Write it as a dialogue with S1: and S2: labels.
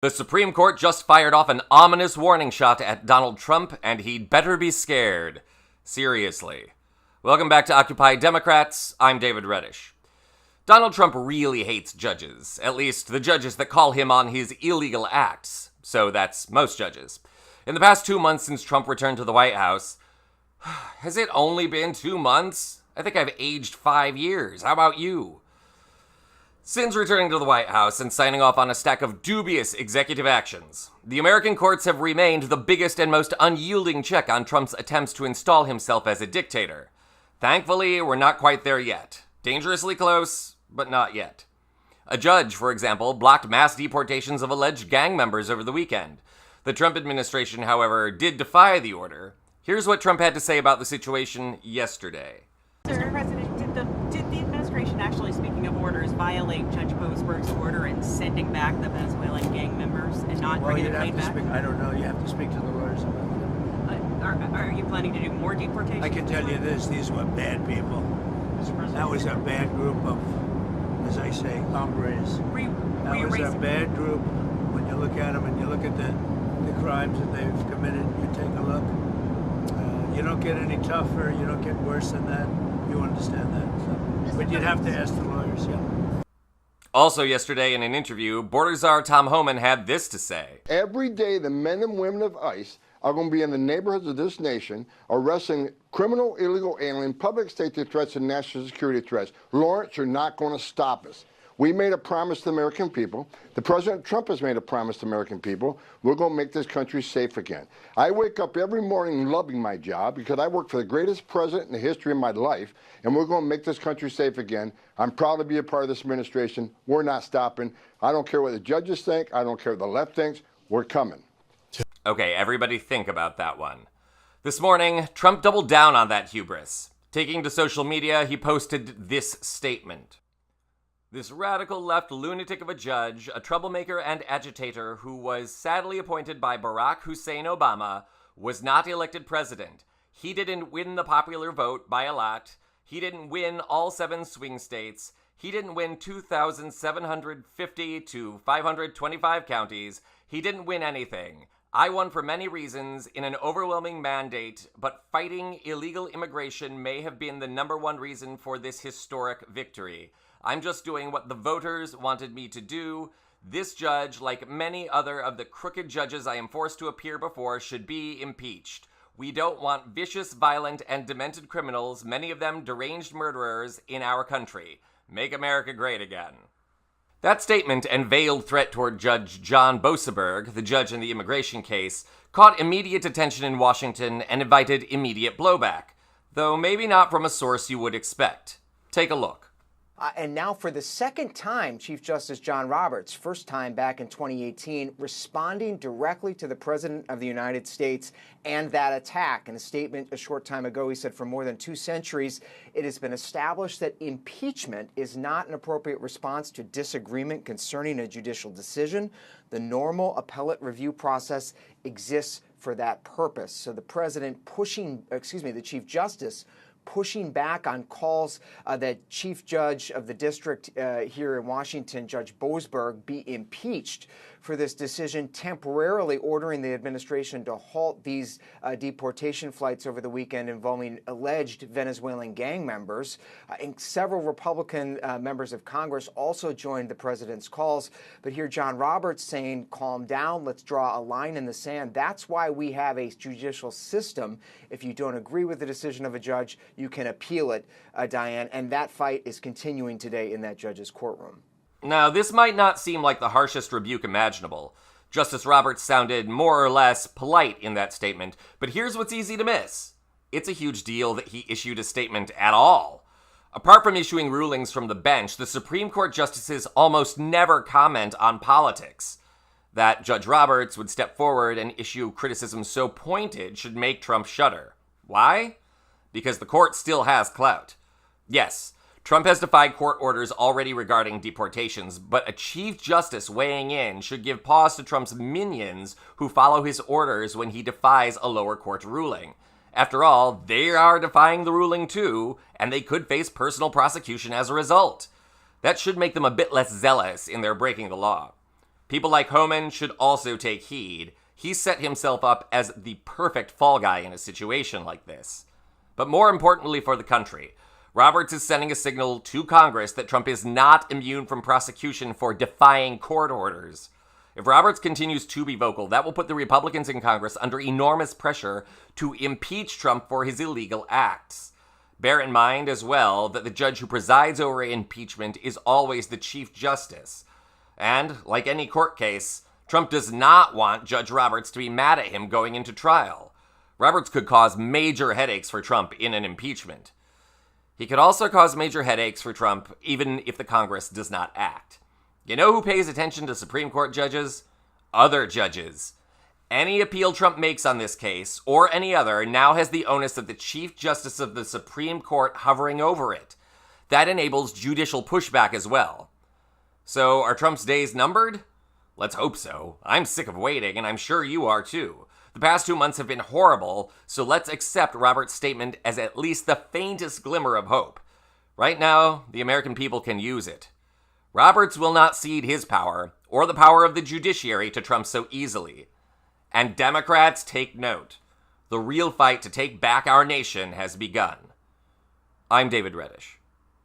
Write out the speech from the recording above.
S1: The Supreme Court just fired off an ominous warning shot at Donald Trump, and he'd better be scared. Seriously. Welcome back to Occupy Democrats. I'm David Reddish. Donald Trump really hates judges, at least the judges that call him on his illegal acts. So that's most judges. In the past 2 months since Trump returned to the White House, has it only been 2 months? I think I've aged 5 years. How about you? Since returning to the White House and signing off on a stack of dubious executive actions, the American courts have remained the biggest and most unyielding check on Trump's attempts to install himself as a dictator. Thankfully, we're not quite there yet. Dangerously close, but not yet. A judge, for example, blocked mass deportations of alleged gang members over the weekend. The Trump administration, however, did defy the order. Here's what Trump had to say about the situation yesterday.
S2: Mr. President, did the administration actually, speaking of orders, violate Judge Boasberg's order in sending back the Venezuelan gang members and not bringing the plane back?
S3: I don't know. You have to speak to the lawyers about that.
S2: Are you planning to do more deportations?
S3: I can tell you this. These were bad people. That was a bad group of, as I say, hombres. That was a bad group. When you look at them and you look at the crimes that they've committed, you take a look. You don't get any tougher. You don't get worse than that. You understand that. So. But you'd have to ask the lawyers, yeah.
S1: Also yesterday in an interview, Border Czar Tom Homan had this to say.
S4: Every day the men and women of ICE are going to be in the neighborhoods of this nation arresting criminal, illegal alien, public safety threats, and national security threats. Lawrence, you're not going to stop us. We made a promise to the American people. The President Trump has made a promise to American people. We're going to make this country safe again. I wake up every morning loving my job because I work for the greatest president in the history of my life, and we're going to make this country safe again. I'm proud to be a part of this administration. We're not stopping. I don't care what the judges think. I don't care what the left thinks. We're coming.
S1: Okay, everybody think about that one. This morning, Trump doubled down on that hubris. Taking to social media, he posted this statement. This radical left lunatic of a judge, a troublemaker and agitator who was sadly appointed by Barack Hussein Obama, was not elected president. He didn't win the popular vote by a lot. He didn't win all 7 swing states. He didn't win 2,750 to 525 counties. He didn't win anything. I won for many reasons in an overwhelming mandate, but fighting illegal immigration may have been the #1 reason for this historic victory. I'm just doing what the voters wanted me to do. This judge, like many other of the crooked judges I am forced to appear before, should be impeached. We don't want vicious, violent, and demented criminals, many of them deranged murderers, in our country. Make America great again. That statement and veiled threat toward Judge John Boasberg, the judge in the immigration case, caught immediate attention in Washington and invited immediate blowback, though maybe not from a source you would expect. Take a look.
S5: And now for the second time, Chief Justice John Roberts, first time back in 2018, responding directly to the President of the United States and that attack. In a statement a short time ago, he said for more than 2 centuries, it has been established that impeachment is not an appropriate response to disagreement concerning a judicial decision. The normal appellate review process exists for that purpose. So the the Chief Justice pushing back on calls that Chief Judge of the district here in Washington, Judge Boasberg, be impeached for this decision, temporarily ordering the administration to halt these deportation flights over the weekend involving alleged Venezuelan gang members. And several Republican members of Congress also joined the president's calls. But here John Roberts saying, calm down, let's draw a line in the sand. That's why we have a judicial system. If you don't agree with the decision of a judge, you can appeal it, Diane. And that fight is continuing today in that judge's courtroom.
S1: Now, this might not seem like the harshest rebuke imaginable. Justice Roberts sounded more or less polite in that statement, but here's what's easy to miss. It's a huge deal that he issued a statement at all. Apart from issuing rulings from the bench, the Supreme Court justices almost never comment on politics. That Judge Roberts would step forward and issue criticism so pointed should make Trump shudder. Why? Because the court still has clout. Yes, Trump has defied court orders already regarding deportations, but a Chief Justice weighing in should give pause to Trump's minions who follow his orders when he defies a lower court ruling. After all, they are defying the ruling too, and they could face personal prosecution as a result. That should make them a bit less zealous in their breaking the law. People like Homan should also take heed. He set himself up as the perfect fall guy in a situation like this. But more importantly for the country, Roberts is sending a signal to Congress that Trump is not immune from prosecution for defying court orders. If Roberts continues to be vocal, that will put the Republicans in Congress under enormous pressure to impeach Trump for his illegal acts. Bear in mind as well that the judge who presides over impeachment is always the Chief Justice. And, like any court case, Trump does not want Judge Roberts to be mad at him going into trial. Roberts could cause major headaches for Trump in an impeachment. He could also cause major headaches for Trump even if the Congress does not act. You know who pays attention to Supreme Court judges? Other judges. Any appeal Trump makes on this case, or any other, now has the onus of the Chief Justice of the Supreme Court hovering over it. That enables judicial pushback as well. So, are Trump's days numbered? Let's hope so. I'm sick of waiting, and I'm sure you are too. The past 2 months have been horrible, so let's accept Roberts' statement as at least the faintest glimmer of hope. Right now, the American people can use it. Roberts will not cede his power, or the power of the judiciary, to Trump so easily. And Democrats, take note. The real fight to take back our nation has begun. I'm David Reddish.